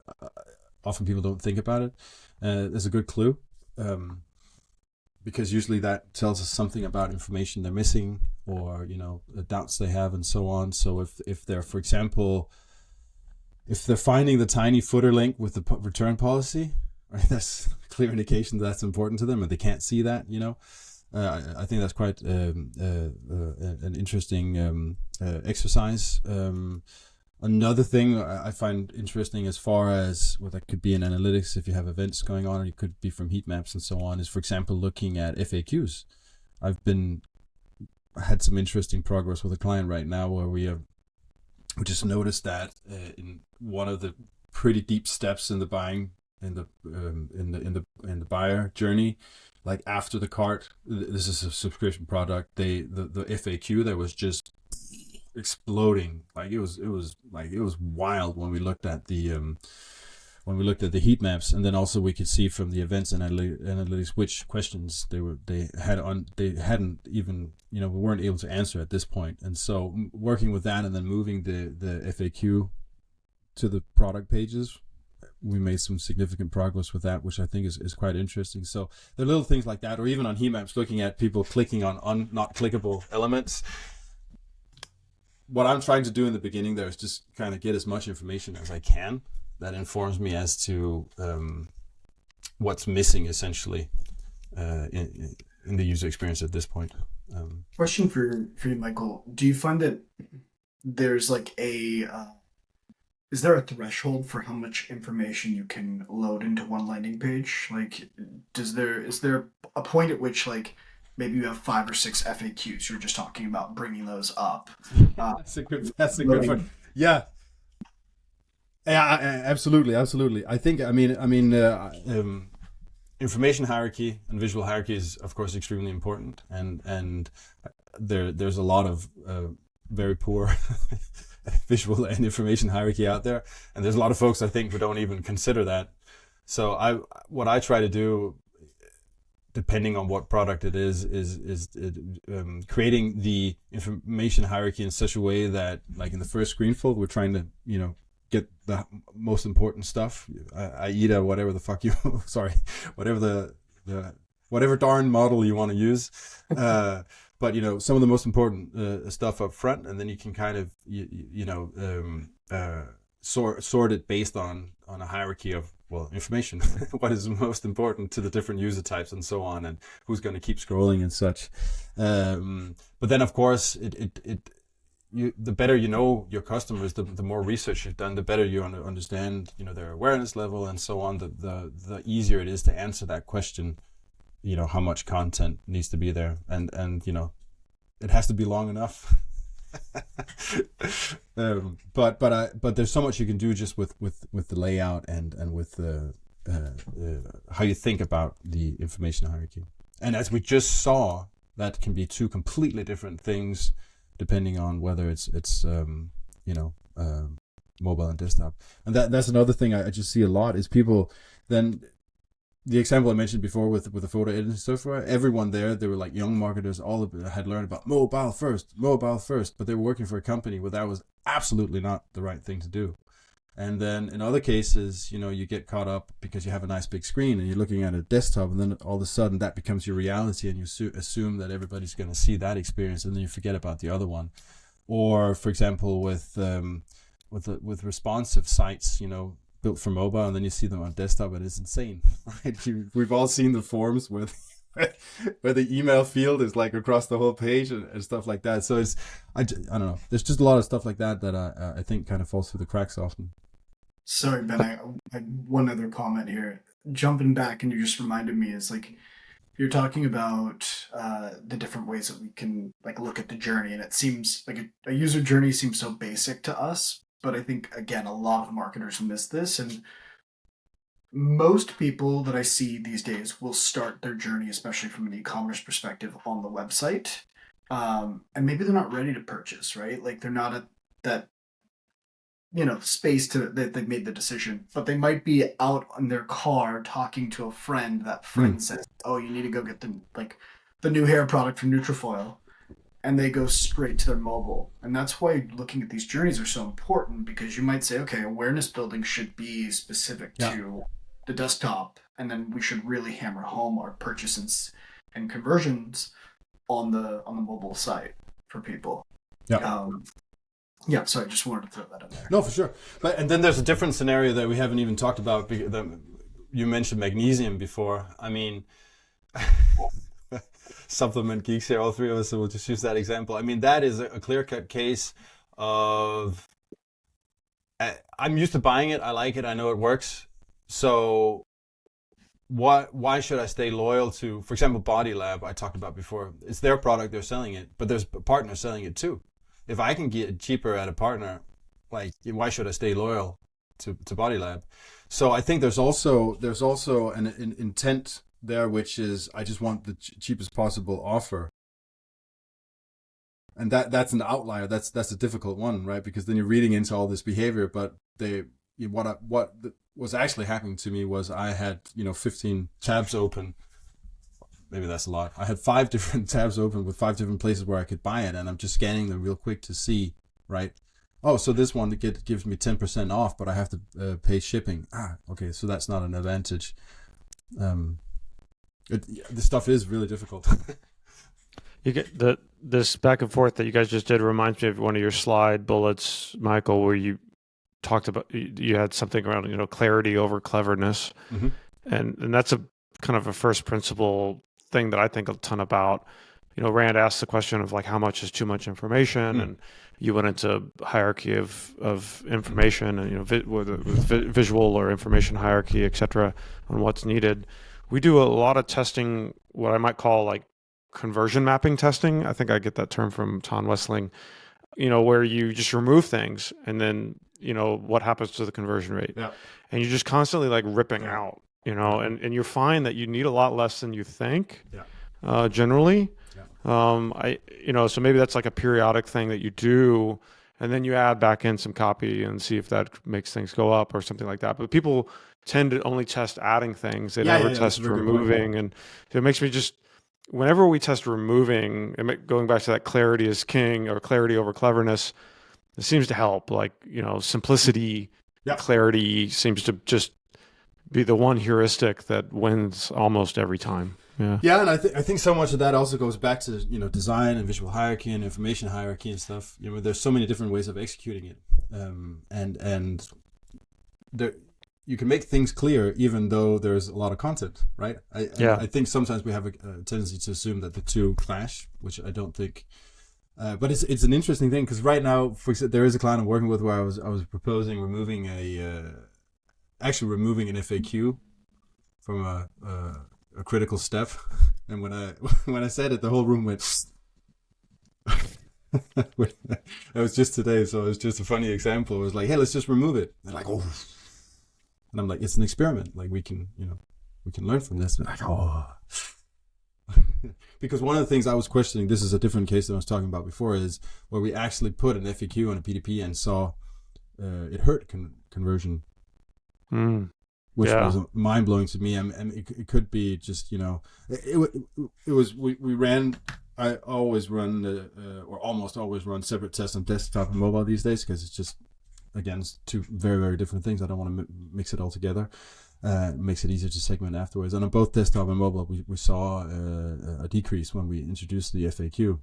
often people don't think about it. There's a good clue. Because usually that tells us something about information they're missing, or the doubts they have, and so on. So if they're, for example, if they're finding the tiny footer link with the return policy, right, that's a clear indication that's important to them, and they can't see that. I think that's quite an interesting exercise. Another thing I find interesting, as far as what that could be in analytics, if you have events going on, or it could be from heat maps and so on, is, for example, looking at FAQs. I've had some interesting progress with a client right now where we just noticed that in one of the pretty deep steps in the buying, in the buyer journey, like after the cart, this is a subscription product. The FAQ there was just exploding. Like it was wild when we looked at the heat maps, and then also we could see from the events and analytics which questions they hadn't even, we weren't able to answer at this point. And so working with that and then moving the FAQ to the product pages, we made some significant progress with that, which I think is quite interesting. So there are little things like that, or even on heat maps, looking at people clicking on not clickable elements. What I'm trying to do in the beginning there is just kind of get as much information as I can that informs me as to what's missing, essentially, in the user experience at this point. Question for you, Michael. Do you find that there's like is there a threshold for how much information you can load into one landing page? Like, is there a point at which, like, maybe you have 5 or 6 FAQs? You're just talking about bringing those up. That's a good point. Yeah, absolutely. I think, information hierarchy and visual hierarchy is, of course, extremely important, and there's a lot of very poor visual and information hierarchy out there, and there's a lot of folks, I think, who don't even consider that. So what I try to do, depending on what product it is creating the information hierarchy in such a way that, like in the first screenfold, we're trying to, get the most important stuff, AIDA, whatever the fuck whatever darn model you want to use. But, some of the most important stuff up front, and then you can kind of, sort it based on a hierarchy of, well, information, what is most important to the different user types and so on, and who's going to keep scrolling and such. But then, of course, the better you know your customers, the more research you've done, the better you understand, their awareness level and so on, the easier it is to answer that question, how much content needs to be there. And it has to be long enough. But there's so much you can do just with the layout and with how you think about the information hierarchy. And as we just saw, that can be two completely different things depending on whether it's mobile and desktop. And that's another thing I just see a lot is people then. The example I mentioned before with the photo editing software, everyone there, they were like young marketers, all of them had learned about mobile first, but they were working for a company where that was absolutely not the right thing to do. And then in other cases, you get caught up because you have a nice big screen and you're looking at a desktop, and then all of a sudden that becomes your reality, and you assume that everybody's going to see that experience, and then you forget about the other one. Or, for example, with responsive sites, built for mobile, and then you see them on desktop, and it's insane. Right? We've all seen the forms where the email field is like across the whole page and stuff like that. So I don't know. There's just a lot of stuff like that I think kind of falls through the cracks often. Sorry, Ben, I one other comment here. Jumping back, and you just reminded me, is like, you're talking about the different ways that we can like look at the journey, and it seems like a user journey seems so basic to us, but I think, again, a lot of marketers miss this, and most people that I see these days will start their journey, especially from an e-commerce perspective, on the website, and maybe they're not ready to purchase, right? Like, they're not at that space that they've made the decision, but they might be out in their car talking to a friend. That friend says, "Oh, you need to go get the new hair product from Nutrifoil," and they go straight to their mobile. And that's why looking at these journeys are so important, because you might say, okay, awareness building should be specific to the desktop, and then we should really hammer home our purchases and conversions on the mobile site for people. So I just wanted to throw that in there. No, for sure. And then there's a different scenario that we haven't even talked about. You mentioned magnesium before. I mean, supplement geeks here, all three of us, so we'll just use that example. I mean, that is a clear-cut case of, I'm used to buying it, I like it, I know it works. So why should I stay loyal to, for example, Body Lab, I talked about before. It's their product, they're selling it, but there's partners selling it too. If I can get it cheaper at a partner, like, why should I stay loyal to Body Lab? So I think there's also an intent there, which is I just want the cheapest possible offer, and that's an outlier. That's a difficult one, right? Because then you're reading into all this behavior. But what was actually happening to me was I had 15 tabs open. Maybe that's a lot. I had 5 different tabs open with 5 different places where I could buy it, and I'm just scanning them real quick to see, right? Oh, so this one gives me 10% off, but I have to pay shipping. Okay, so that's not an advantage. This stuff is really difficult. You get this back and forth that you guys just did reminds me of one of your slide bullets, Michael, where you talked about, you had something around clarity over cleverness, and that's a kind of a first principle thing that I think a ton about. Rand asked the question of like, how much is too much information, and you went into hierarchy of information, and whether with visual or information hierarchy, etc., on what's needed. We do a lot of testing, what I might call like conversion mapping testing. I think I get that term from Ton Wessling. Where you just remove things, and then what happens to the conversion rate, and you're just constantly like ripping out. And you find that you need a lot less than you think, generally. So maybe that's like a periodic thing that you do, and then you add back in some copy and see if that makes things go up or something like that. But people tend to only test adding things. They never test removing. And it makes me just, whenever we test removing, going back to that clarity is king or clarity over cleverness, it seems to help. Like, simplicity, clarity seems to just be the one heuristic that wins almost every time. Yeah, and I think so much of that also goes back to design and visual hierarchy and information hierarchy and stuff. There's so many different ways of executing it, and there, you can make things clear even though there's a lot of content, right? I think sometimes we have a tendency to assume that the two clash, which I don't think. But it's an interesting thing, because right now, for example, there is a client I'm working with where I was proposing removing an FAQ from a critical step, and when I said it, the whole room went. That was just today, so it was just a funny example. It was like, hey, let's just remove it. They're like, oh, and I'm like, it's an experiment. Like we can learn from this. And like, oh. Because one of the things I was questioning, this is a different case than I was talking about before, is where we actually put an FAQ on a PDP and saw it hurt conversion. Which was mind-blowing to me. And it could be just, it was, we ran, I always run, or almost always run separate tests on desktop and mobile these days, because it's just again, it's two very, very different things. I don't want to mix it all together. Makes it easier to segment afterwards. And on both desktop and mobile, we saw a decrease when we introduced the FAQ,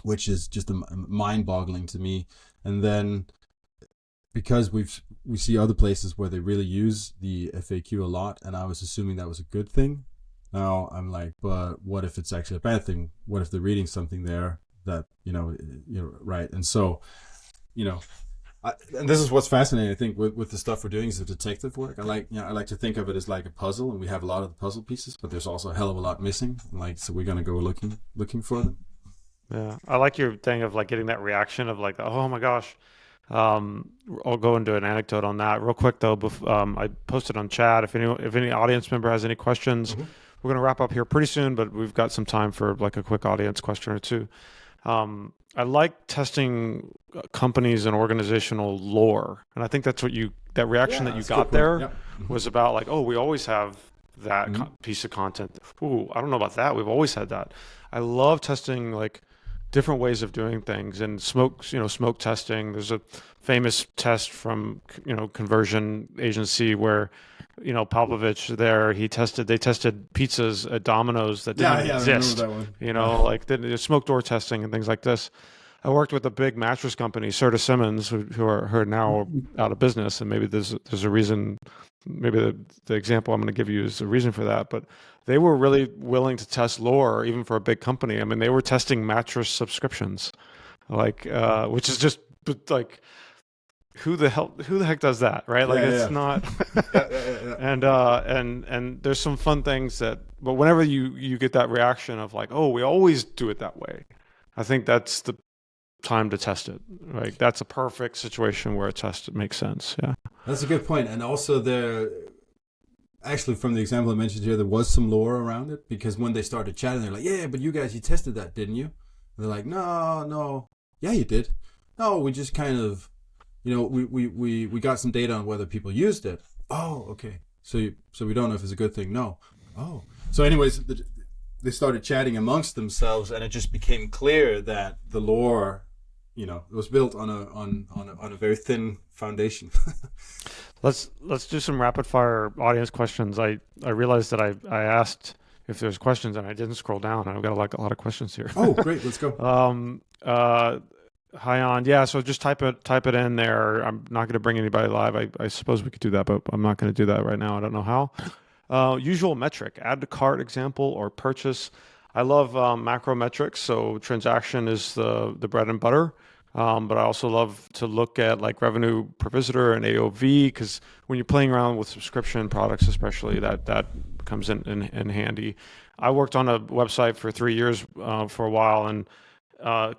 which is just mind-boggling to me. And then because we see other places where they really use the FAQ a lot, and I was assuming that was a good thing. Now I'm like, but what if it's actually a bad thing? What if they're reading something there that, you're right? And so, and this is what's fascinating, I think, with the stuff we're doing is the detective work. I like to think of it as like a puzzle, and we have a lot of the puzzle pieces, but there's also a hell of a lot missing. So we're gonna go looking for them. Yeah, I like your thing of like getting that reaction of like, oh my gosh. I'll go into an anecdote on that real quick though. I posted on chat. If any audience member has any questions, we're gonna wrap up here pretty soon, but we've got some time for like a quick audience question or two. I like testing companies and organizational lore, and I think that's what that reaction that you got there was about. Like, oh, we always have that piece of content. Ooh, I don't know about that. We've always had that. I love testing like different ways of doing things, and smoke testing. There's a famous test from conversion agency where Pavlovich there, they tested pizzas at Domino's that didn't exist. I remember that one. Like the smoke door testing and things like this. I worked with a big mattress company, Serta Simmons, who are now out of business, and maybe there's a reason. Maybe the example I'm going to give you is the reason for that, but they were really willing to test lore even for a big company. I mean, they were testing mattress subscriptions, like which is just like who the heck does that, right? Like it's not. And there's some fun things but whenever you get that reaction of like, oh, we always do it that way, I think that's the time to test it. Right? That's a perfect situation where a test makes sense. Yeah, that's a good point. And also actually, from the example I mentioned here, there was some lore around it, because when they started chatting, they're like, yeah, but you tested that, didn't you? And they're like, no, yeah, you did. No, we just kind of, we got some data on whether people used it. Oh, okay. So we don't know if it's a good thing. No. Oh. So anyways, they started chatting amongst themselves, and it just became clear that the lore, it was built on a very thin foundation. Let's do some rapid fire audience questions. I realized that I asked if there's questions and I didn't scroll down. I've got a lot of questions here. Oh, great. Let's go. Hi on. Yeah, so just type it in there. I'm not going to bring anybody live. I suppose we could do that, but I'm not going to do that right now. I don't know how. Usual metric, add to cart example or purchase. I love macro metrics. So transaction is the bread and butter. But I also love to look at like revenue per visitor and AOV, because when you're playing around with subscription products, especially, that comes in handy. I worked on a website for 3 years for a while, and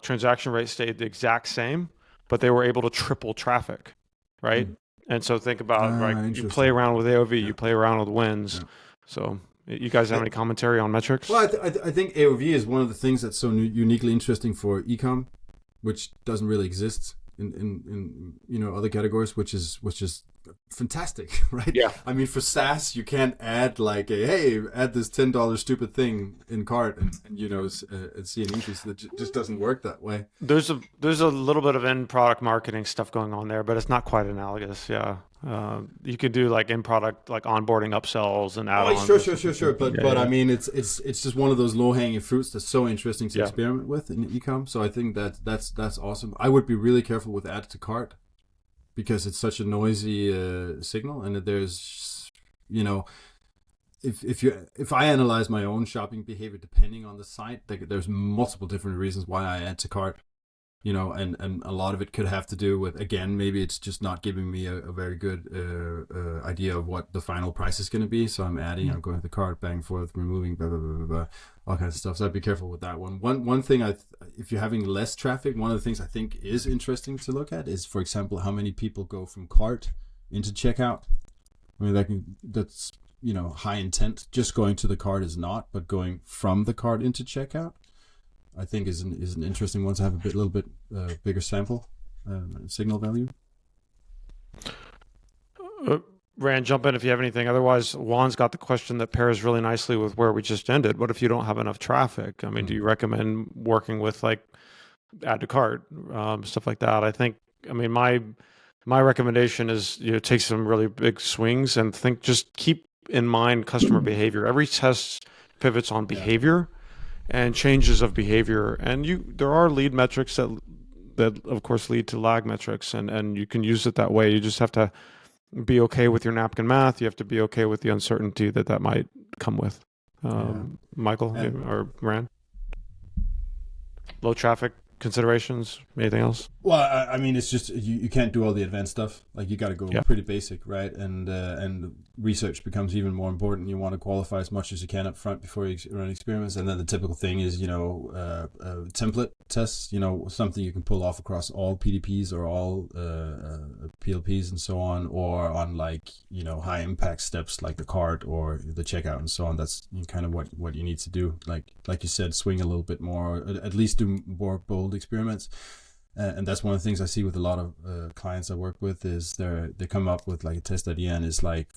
transaction rate stayed the exact same, but they were able to triple traffic, right? And so think about you play around with AOV, you play around with wins. So you guys have any commentary on metrics? Well, I think AOV is one of the things that's so uniquely interesting for eComm, which doesn't really exist in other categories, which is fantastic, right? Yeah. I mean, for SaaS, you can't add like add this $10 stupid thing in cart and see an increase. That just doesn't work that way. There's a little bit of end product marketing stuff going on there, but it's not quite analogous. Yeah. You could do like in product, like onboarding upsells and add-ons. Sure. But I mean, it's just one of those low hanging fruits that's so interesting to experiment with in eComm. So I think that's awesome. I would be really careful with add to cart, because it's such a noisy signal, and that there's, if I analyze my own shopping behavior depending on the site, there's multiple different reasons why I add to cart. And a lot of it could have to do with, again, maybe it's just not giving me a very good idea of what the final price is going to be. So I'm adding, I'm going to the cart, back and forth, removing, blah, blah, blah, blah, blah, all kinds of stuff. So I'd be careful with that one. One thing, if you're having less traffic, one of the things I think is interesting to look at is, for example, how many people go from cart into checkout. I mean, that's high intent. Just going to the cart is not, but going from the cart into checkout, I think is an interesting one to have a little bit bigger sample signal value. Rand, jump in if you have anything. Otherwise, Juan's got the question that pairs really nicely with where we just ended. What if you don't have enough traffic? I mean, do you recommend working with like add to cart, stuff like that? I think, I mean, my my recommendation is, take some really big swings and just keep in mind customer behavior. Every test pivots on behavior and changes of behavior. And there are lead metrics that of course lead to lag metrics, and you can use it that way. You just have to be okay with your napkin math. You have to be okay with the uncertainty that might come with. Michael or Rand? Low traffic considerations, anything else? Well, I mean, it's just you can't do all the advanced stuff. Like, you got to go pretty basic, right? And research becomes even more important. You want to qualify as much as you can up front before you run experiments. And then the typical thing is, template tests. Something you can pull off across all PDPs or all PLPs and so on, or on high impact steps like the cart or the checkout and so on. That's kind of what you need to do. Like you said, swing a little bit more, at least do more bold experiments. And that's one of the things I see with a lot of clients I work with is they come up with a test at the end is like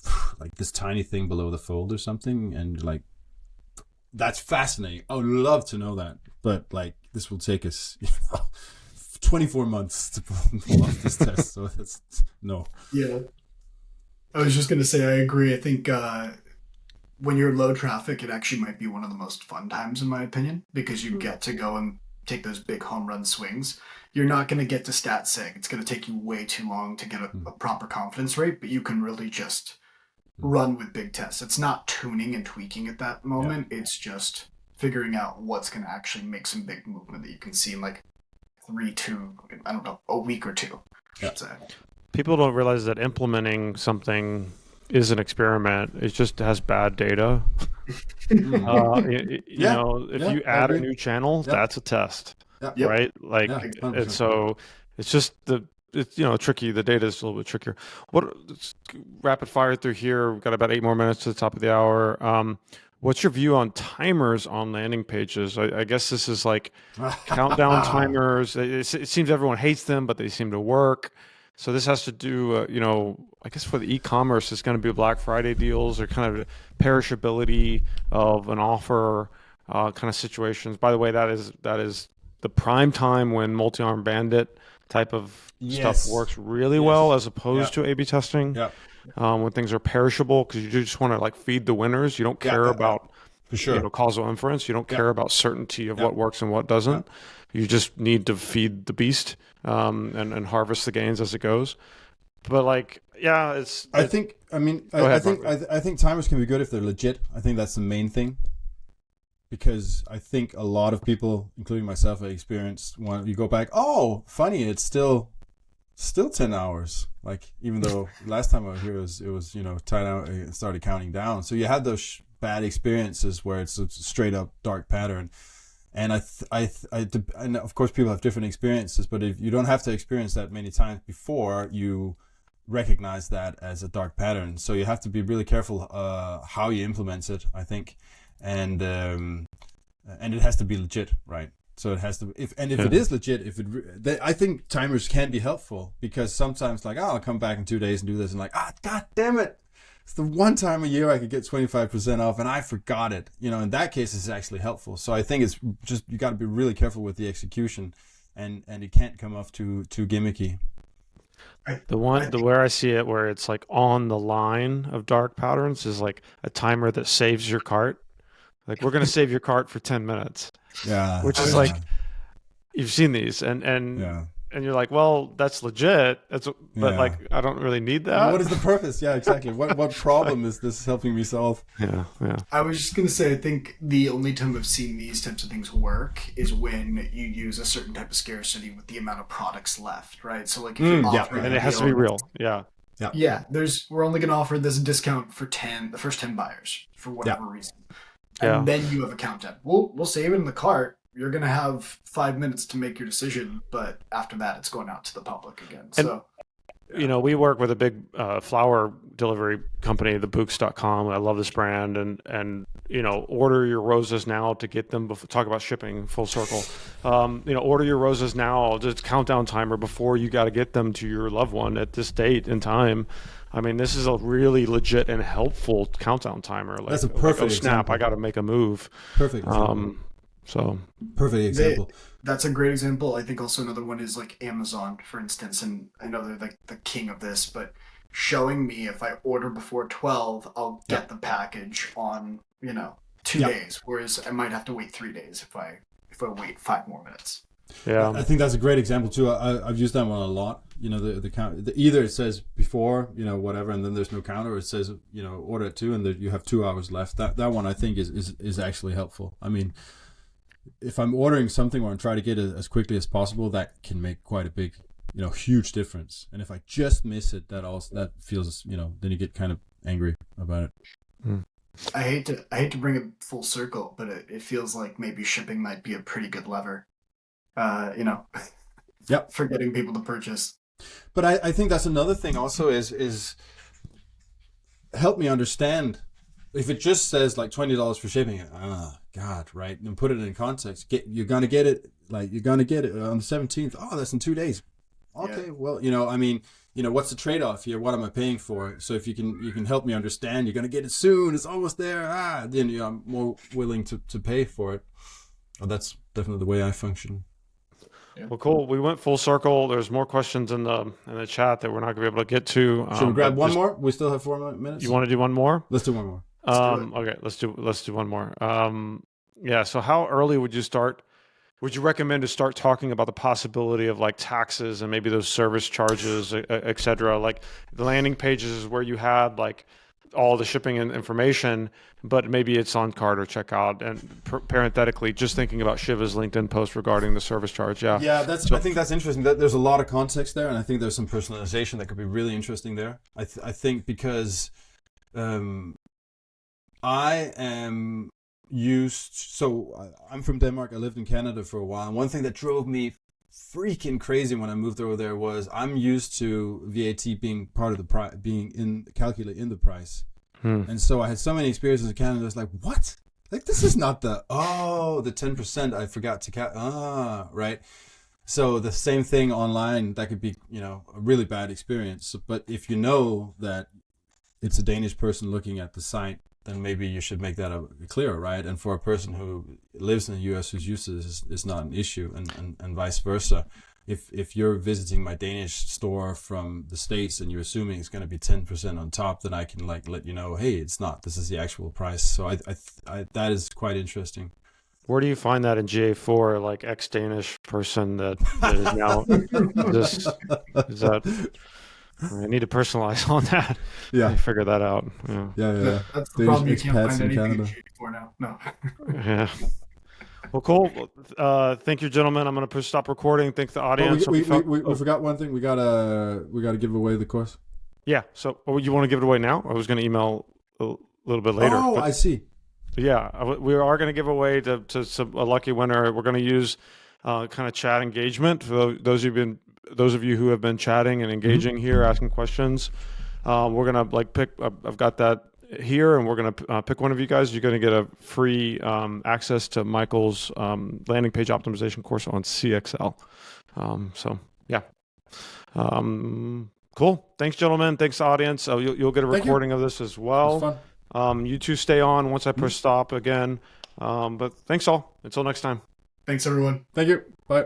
this tiny thing below the fold or something, and that's fascinating. I would love to know that, but this will take us 24 months to pull off this test. So that's no. Yeah, I was just gonna say I agree. I think when you're low traffic, it actually might be one of the most fun times in my opinion, because you get to go and take those big home run swings. You're not going to get to stat sig. It's going to take you way too long to get a proper confidence rate, but you can really just run with big tests. It's not tuning and tweaking at that moment. Yeah. It's just figuring out what's going to actually make some big movement that you can see in a week or two. I should say. People don't realize that implementing something is an experiment. It just has bad data. If you add a new channel, that's a test, right? And so it's just tricky. The data is a little bit trickier. Let's rapid fire through here. We've got about 8 more minutes to the top of the hour. What's your view on timers on landing pages? I guess this is countdown timers. It seems everyone hates them, but they seem to work. So this has to do, I guess for the e-commerce, it's going to be Black Friday deals or kind of perishability of an offer kind of situations. By the way, that is the prime time when multi-arm bandit type of stuff works really well, as opposed to A/B testing. When things are perishable, because you just want to feed the winners. You don't care about for sure causal inference. You don't care about certainty of what works and what doesn't. You just need to feed the beast and harvest the gains as it goes. But I think timers can be good if they're legit. I think that's the main thing, because I think a lot of people, including myself, I experienced when you go back. Oh, funny, it's still 10 hours. Even though last time I was here it was 10 hours, it started counting down. So you had those bad experiences where it's a straight up dark pattern. And and of course people have different experiences, but if you don't have to experience that many times before you recognize that as a dark pattern. So you have to be really careful how you implement it, I think, and it has to be legit, right? So it has to. If it is legit, I think timers can be helpful, because sometimes I'll come back in 2 days and do this, and god damn it. It's the one time a year I could get 25% off and I forgot it. In that case, it's actually helpful. So I think it's just, you got to be really careful with the execution, and it can't come off too gimmicky. Where I see it, where it's on the line of dark patterns, is a timer that saves your cart. We're going to save your cart for 10 minutes. Yeah. Which is you've seen these and you're well, that's legit. But I don't really need that. What is the purpose? Yeah, exactly. What problem is this helping me solve? Yeah. I was just going to say, I think the only time I've seen these types of things work is when you use a certain type of scarcity with the amount of products left, right? So if you're offering and it has to be real. Yeah. We're only going to offer this discount for the first 10 buyers for whatever reason. And then you have a countdown. We'll save it in the cart. You're going to have 5 minutes to make your decision, but after that, it's going out to the public again. So, we work with a big flower delivery company, thebooks.com. I love this brand, and order your roses now to get them. Talk about shipping full circle. Order your roses now. Just countdown timer before you got to get them to your loved one at this date and time. I mean, this is a really legit and helpful countdown timer. That's a perfect snap! example. I got to make a move. Perfect example. So Perfect example. That's a great example. I think also another one is like Amazon, for instance, and I know they're like the king of this, but showing me if I order before 12, I'll get the package on, 2 days, whereas I might have to wait 3 days if I wait 5 more minutes. yeah, I think that's a great example too. I've used that one a lot. The count. Either it says before, whatever, and then there's no counter, or it says, order at 2, and you have 2 hours left. That one I think is actually helpful. I mean, if I'm ordering something or I'm trying to get it as quickly as possible, that can make quite a big, huge difference. And if I just miss it, that feels, then you get kind of angry about it. I hate to bring it full circle, but it feels like maybe shipping might be a pretty good lever. Yep. For getting people to purchase. But I think that's another thing also is help me understand. If it just says like $20 for shipping, God, right? And put it in context. You're gonna get it on the 17th. Oh, that's in 2 days. Okay, well, what's the trade-off here? What am I paying for? So if you can help me understand, you're gonna get it soon. It's almost there. Then I'm more willing to pay for it. Oh, that's definitely the way I function. Yeah. Well, cool. We went full circle. There's more questions in the chat that we're not gonna be able to get to. Should we grab one more? We still have 4 minutes. You want to do one more? Let's do one more. Okay, let's do one more. Yeah. So how early would you start? Would you recommend to start talking about the possibility of like taxes and maybe those service charges, et cetera? Like the landing pages is where you had like all the shipping and information, but maybe it's on cart or checkout. And parenthetically, just thinking about Shiva's LinkedIn post regarding the service charge. Yeah. Yeah, I think that's interesting. There's a lot of context there, and I think there's some personalization that could be really interesting there. I think because I am I'm from Denmark. I lived in Canada for a while, and one thing that drove me freaking crazy when I moved over there was I'm used to VAT being part of the price, calculated in the price. And so I had so many experiences in Canada. It's like, what? Like, this is not the 10% I forgot to right? So the same thing online, that could be, a really bad experience. But if you know that it's a Danish person looking at the site, then maybe you should make that clearer, right? And for a person who lives in the US who's used to this, it's not an issue, and vice versa. If you're visiting my Danish store from the States and you're assuming it's going to be 10% on top, then I can like let you know, hey, it's not. This is the actual price. So I that is quite interesting. Where do you find that in GA4, like ex-Danish person that is now is that? I need to personalize on that. Yeah, figure that out. Yeah. That's the problem. You can't find anything in GA4 now. No. Yeah. Well, cool. Thank you, gentlemen. I'm going to stop recording. Thank the audience. We forgot one thing. We gotta give away the course. Yeah. So, you want to give it away now? I was going to email a little bit later. Oh, I see. Yeah, we are going to give away to a lucky winner. We're going to use kind of chat engagement for those of you who have been chatting and engaging here, asking questions. We're going to pick. I've got that here, and we're going to pick one of you guys. You're going to get a free access to Michael's landing page optimization course on CXL. So yeah, cool. Thanks, gentlemen. Thanks, audience. You'll get a recording of this as well. It was fun. You two stay on once I press stop again. But thanks all. Until next time. Thanks, everyone. Thank you. Bye.